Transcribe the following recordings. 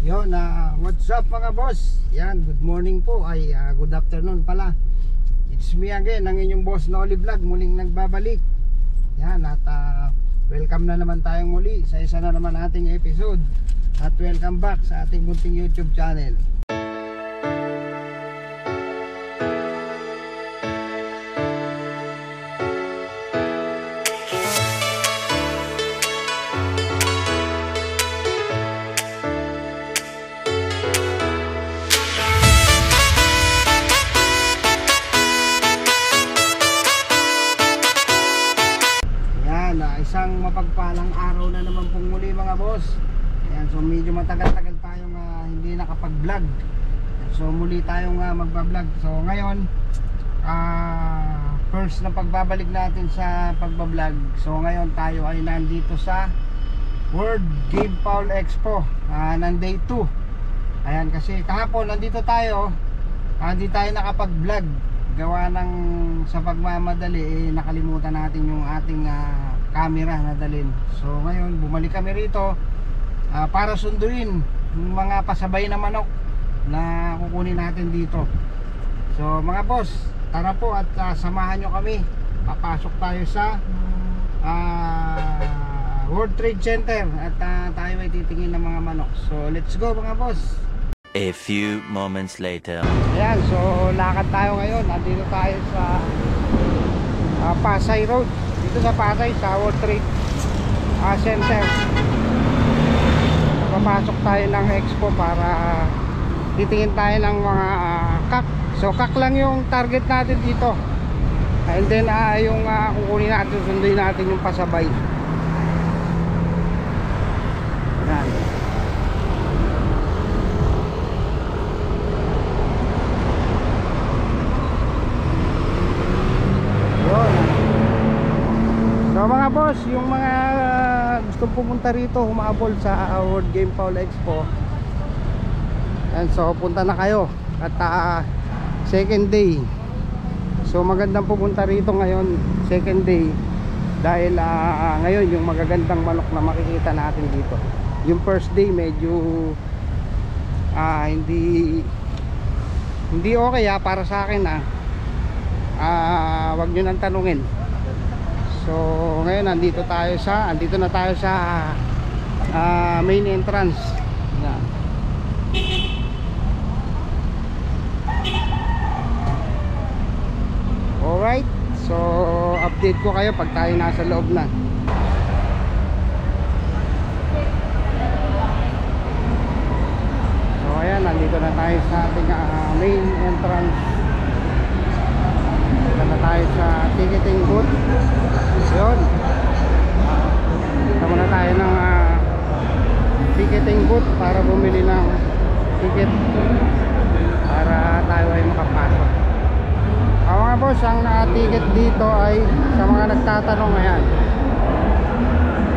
Yon, what's up mga boss? Yan, good morning po. Ay, good afternoon pala. It's me again, ang inyong boss Noli Vlog. Muling nagbabalik. Yan, at welcome na naman tayong muli sa isa na naman ating episode. At welcome back sa ating munting YouTube channel. Isang mapagpalang araw na naman pong muli mga boss. Ayan, so medyo matagal-tagal tayong hindi nakapag-vlog. So muli tayong magba-vlog. So ngayon first na pagbabalik natin sa pagba-vlog. So ngayon tayo ay nandito sa World Game Fowl Expo ng day 2. Ayan, kasi kahapon nandito tayo, hindi tayo nakapag-vlog. Gawa ng sa pagmamadali nakalimutan natin yung ating camera na dalhin. So ngayon bumalik kami rito para sunduin yung mga pasabay na manok na kukunin natin dito. So mga boss, tara po at samahan nyo kami. Papasok tayo sa World Trade Center at tayo ay titingin ng mga manok. So let's go mga boss. A few moments later. Ayan, so lakad tayo ngayon. Nandito tayo sa Pasay Road. Dito sa Pasay, sa World Trade Center. Papasok tayo ng expo para titingin tayo ng mga kak. So kak lang yung target natin dito. And then yung kukunin natin, sunduin natin yung pasabay. Ayan. So mga boss, yung mga gustong pumunta rito, humabol sa World Game Fowl Expo. And so punta na kayo at second day. So magandang pumunta rito ngayon, second day. Dahil ngayon yung magagandang manok na makikita natin dito. Yung first day medyo hindi okay para sa akin wag nyo nang tanungin. So ngayon andito na tayo sa main entrance. Yan. Alright, so update ko kayo pag tayo nasa loob na. So ayan, nandito na tayo sa ating main entrance. Nandito na tayo sa ticketing booth. Yun, tama na tayo ng ticketing booth para bumili ng ticket para tayo ay makapasok. Mga boss, ang ticket dito ay sa mga nagtatanong, ayan,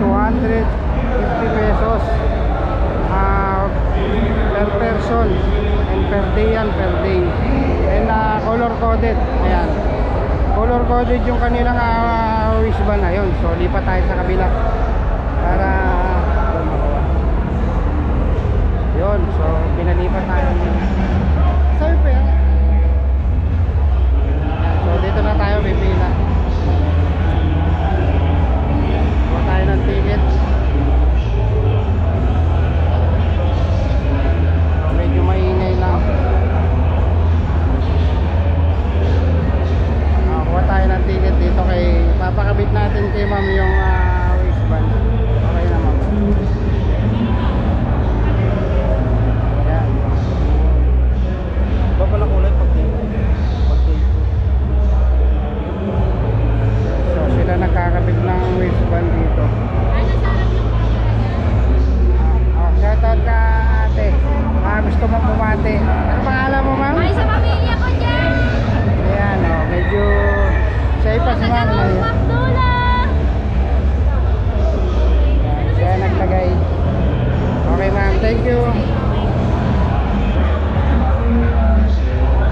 250 pesos per person, and per day yan, per day. And color coded, ayan, color coded yung kanilang wristband na yun. So lipat tayo sa kabila para yun, so pinalipat tayo sabi pa yan. So dito na tayo pipila. Kuha tayo ng ticket. So medyo maingay lang. Kuha tayo ng ticket dito kay papakabit natin kay ma'am yung wristband. Okay na ma'am. Ayan. Ba pala kulay pag dito? So sila nakakabit ng wristband dito. Shoutout ka ate. Gusto mong bumati. Ano pangalan mo ma'am? Ay, sa pamilya ko dyan. Ayan medyo safe pa si ma'am. Kaya naglagay. Okay ma'am, thank you.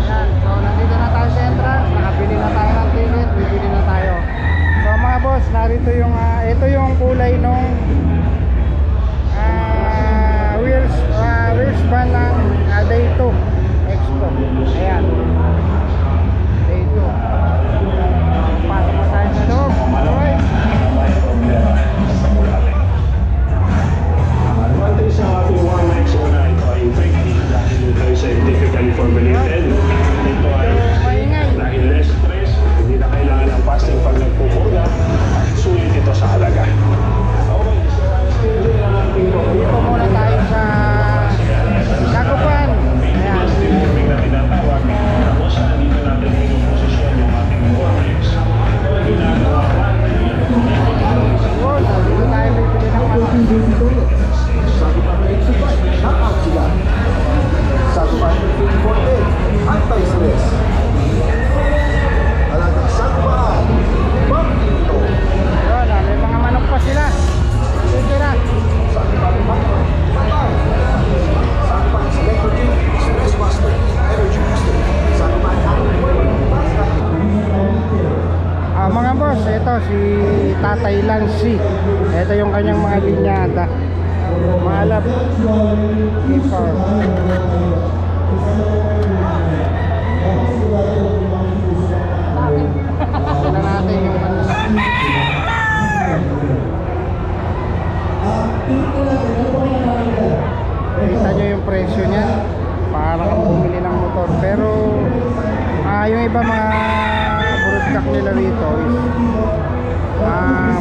Ayan, so nandito na tayo sa entrance. Nakabili na tayo ng ticket. Bibili na tayo. So mga boss, narito yung ito yung kulay nung wheels kanyang mga linyada. Maalab game farm. Tignan natin yung kita nyo yung presyo niya, para kang bumili ng motor. Pero yung iba mga broadcast nila rito is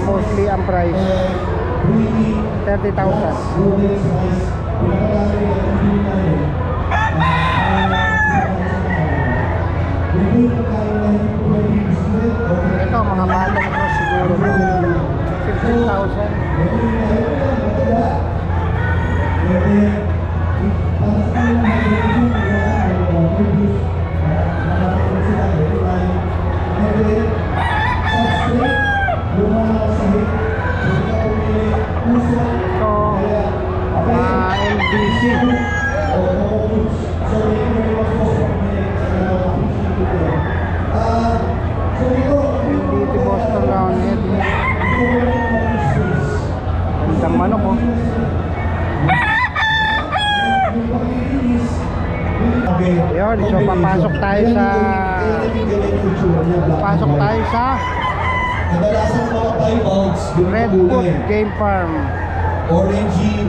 mostly ang price 30,000. Ito mga batang cross siguro 15,000. LBC LBT Boston Roundhead. Gandang manok oh. Yun, so papasok tayo sa Redwood Game Farm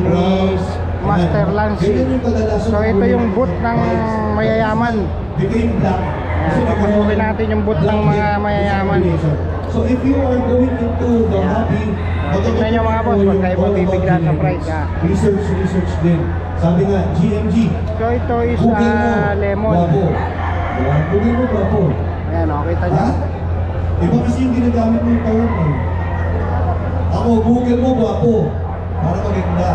ni Master Lancy. So ito yung booth ng mayayaman. Ayan, papasukin natin yung booth ng mga mayayaman. So if you are going into the hobby, tignan nyo mga boss, huwag kayo mabibigla sa price ha. research din. Sabi nga, GMG. So ito is lemon. Bugin mo, guwapo. Ayan o, kita nyo. Iba kasi yung ginagamit mo yung term eh. Ako, Google mo, guwapo. Para maganda.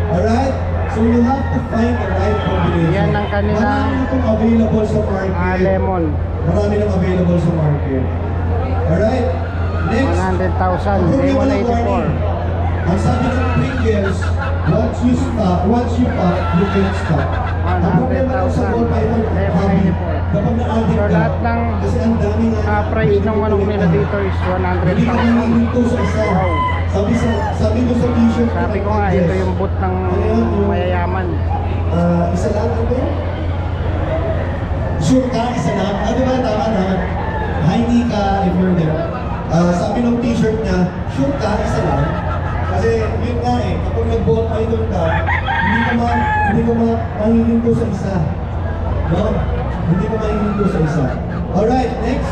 Alright? So you have to find the right combination. Yan ang kanilang Marami itong available sa market. lemon. Marami nang available sa market. Alright? Next. 100,000, lemon 84. Ang sabi ng Pringles, once you pop, you can't stop. Ang problema lang sa ball python hobby, kapag na-addict So ka, lahat ng kasi ang daming price ng manok nila dito is hindi ka 100,000. nanihinto sa isa. Wow. Sabi ko sa t-shirt, Sabi ko nga, ito yung booth ng mayayaman. isa lang ano yun? Sure ka, isa lang. Diba, tama naman. Hi Nika, if you're there. Sabi ng t-shirt niya, sure ka, isa lang. Kasi yun nga eh, kapag nag-ball python ka, hindi ka mahihinto sa isa. No? Hindi ka mahihinto sa isa. Alright, next.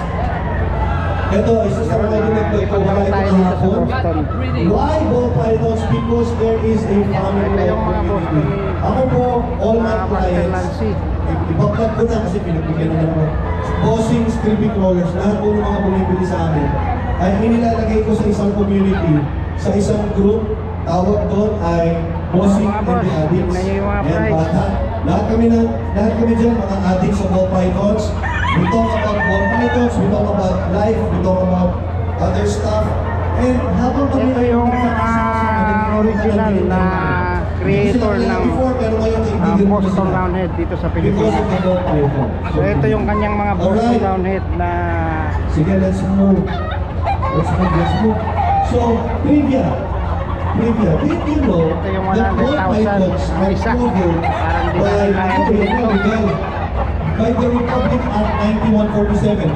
Ito, isa sa mga dinagdag ko. Ipaglaban tayo dito sa Boston. Why ball pythons? Because there is a family Ito yung mga Boston ni Ako po, all my Master clients, Lancy. ipaplug ko na kasi pinagbigyan na naman. Bossing, Scribbly Crawlers, lahat po ng mga bumibili sa amin, ay inilalagay ko sa isang community, sa isang group. Tawag doon ay Bossing Mga and boss, the Addicts. tingnan niyo yung mga Ayan, price. bata. Lahat kami dyan, mga addicts sa ball pythons. We talk about ball pythons, we talk about life, we talk about other stuff. And habang kami Ito yung original na creator ng Boston Roundhead dito sa because Pilipinas. of the ball python. So ito yung kanyang mga Boston Roundhead na Sige, let's move. Let's move. So, trivia. Did you know Ito yung that ball 100,000 pythons ang are isa. covered Parang di natin kaya pinito. by the Republic Act 9147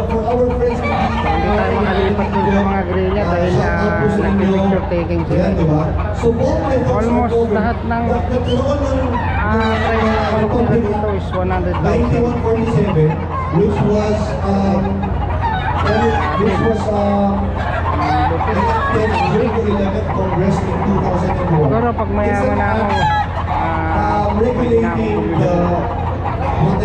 for our friends in hindi tayo makalipat dun sa mga grilla dahil nag-picture taking sila. Yan, diba? So, ball pythons are Almost covered. lahat ng Nagkaroon ng price ng manok nila dito is 100,000. 9147, which was enacted during the 11th Congress in 2001. Siguro pag mayaman na ako, Regulating the ito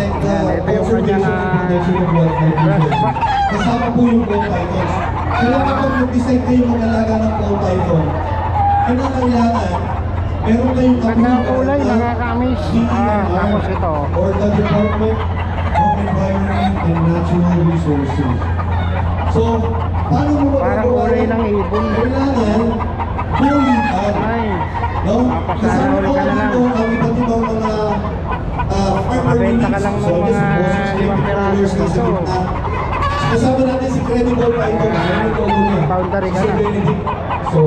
yung conservation kanyang, and protection of wildlife grass resources. back. Kasama po yung ball pythons. Kaya kapag mag-decide kayo mag-alaga ng ball python, kailangan meron kayong Ganda ng kulay, nakaka-amaze. Tapos ito. or the Department of Environment and Natural Resources. So, paano mo Parang magagawa kulay yan? ng ibon. Kailangan bulitan. Ay, No? mapasana ulit ka na lang. Ang iba't ibang mga farmer Makabenta ka units. lang ng So, mga this is 5 piraso sa dito. gitna. So, Kasama natin si Credible Python. Ayan yung logo niya. Boundary ka Si na. Benedict. So,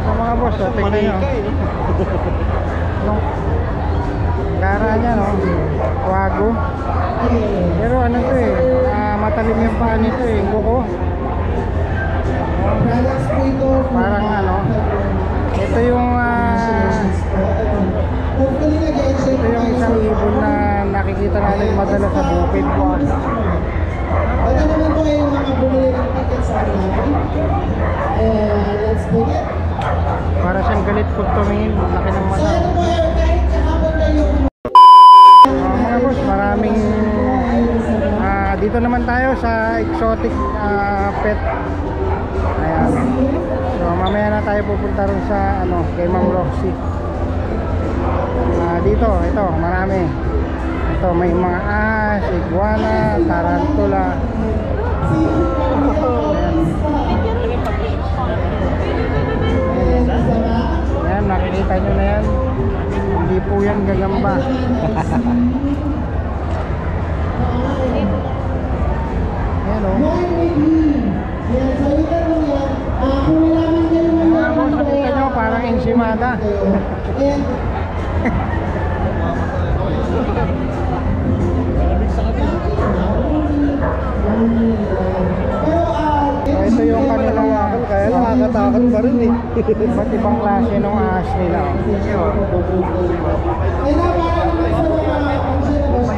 So mga boss, so, tingnan nyo. Nung gara niya, no? Wago. Pero ano to eh, matalim yung paa nito eh, kuko. Parang ano, ito yung ito yung isang ibon na nakikita natin madalas sa bukid po. Ito naman po yung mga bumili ng tickets sa akin. Let's begin. Para siyang galit po tumingin, laki ng So mata. ito po yung kahit kahapon kayo Mga boss, maraming dito naman tayo sa exotic pet. Ayan. So mamaya na tayo pupunta rin sa ano, kay Ma'am Roxy. Dito, ito, marami. Ito, may mga ahas, iguana, tarantula. Ayan. Ayan, nakikita nyo na yan. Hindi po yan gagamba. Ayan o. Yan, so yung tanong yan, kung nalaman kayo ng Mga boss, nakita nyo, parang ensimada. and So ito yung kanilang kaya nakakatakot pa rin eh. Iba't ibang klase ng ahas nila. and now para naman sa mga consumers,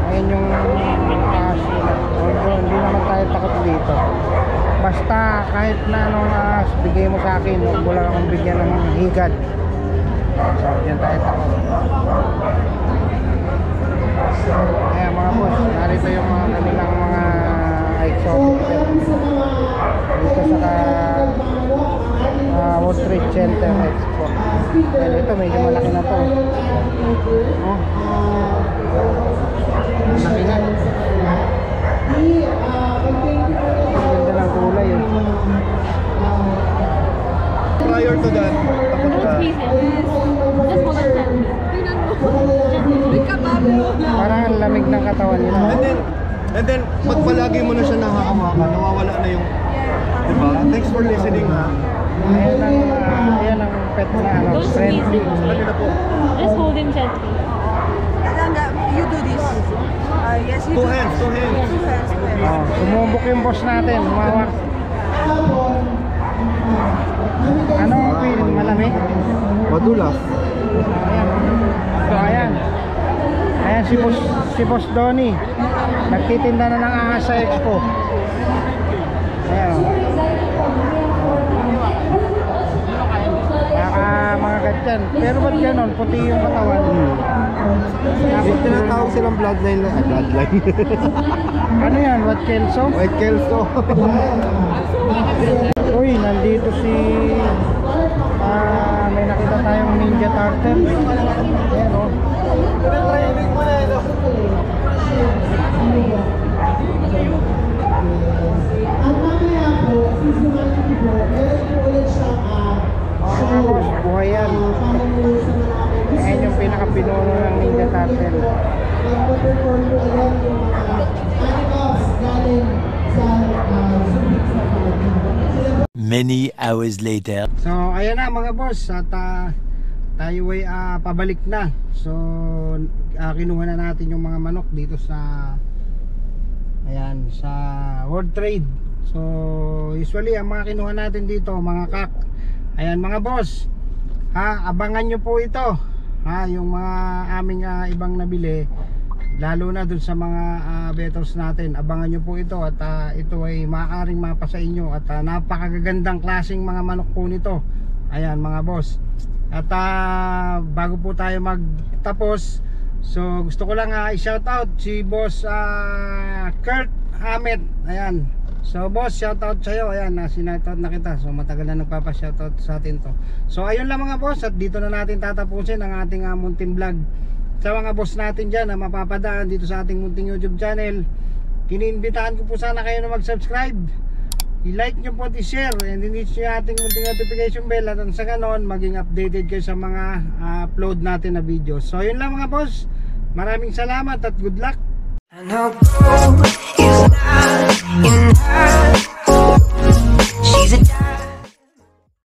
Ayan yung ahas nila. Although hindi naman tayo takot dito. Basta kahit na anong ahas bigay mo sa akin, huwag mo lang akong bigyan ng higad. So yan tayo takot. Ayan mga boss, narito yung mga kanilang mga exotic pet. Dito sa World Trade Center Expo. Ayan, ito medyo malaki na to. Oh. Malaki na. Ang ganda ng kulay eh. prior to that, takot ka. Parang ang lamig ng katawan nila. And then, pag palagi mo na siya nahahawakan, nawawala na yung, diba? Thanks for listening, ha? Ayan ang pet na ano, friendly. Kanina po. Just hold him gently. You do this. Yes, you Two do. hands, two hands. Two hands, two hands. Oh, sumubok yung boss natin, umawak. Anong feeling? Malamig? Madulas. Ayan. So, ayan. Ayan si Boss Donnie. Nagtitinda na ng ahas sa expo. Ayan o. Mga gatyan. Pero ba't ganon? Puti yung katawan. Yung tinatawag silang bloodline na, bloodline. Ano yan? What Kelso? White Kelso. Uy, nandito si may nakita tayong Ninja Turtle. Ayan o. Training mo na yun. ang mamaya po, susumanin po, meron po ulit siyang Mga boss, buhay yan. Ayan yung pinaka-pinuno ng Ninja Turtle. Mag-perform po ulit yung mga animals galing sa Subic Safari. Many hours later. So, ayan na mga boss. At tayo ay pabalik na. So, kinuha na natin yung mga manok dito sa ayan, sa World Trade. So, usually ang mga kinuha natin dito, mga kak. Ayan mga boss, abangan nyo po ito, yung mga aming ibang nabili, lalo na dun sa mga bettors natin. Abangan nyo po ito at ito ay maaaring mapa sa inyo. At napakagagandang klaseng mga manok po nito. Ayan mga boss. At bago po tayo magtapos, so gusto ko lang i-shout out si Boss Kurt Hamet. Ayan. So boss, shoutout sa'yo. Ayan, sinoutout na kita. So matagal na nagpapa-shoutout sa atin to. So ayun lang mga boss, at dito na natin tatapusin ang ating munting vlog. Sa mga boss natin dyan na mapapadaan dito sa ating munting YouTube channel, kiniimbitahan ko po sana kayo na mag-subscribe, i-like nyo po, i-share, and i-hit nyo yung ating munting notification bell, at sa ganon maging updated kayo sa mga upload natin na videos. So ayun lang mga boss, maraming salamat at good luck. I know gold is not enough.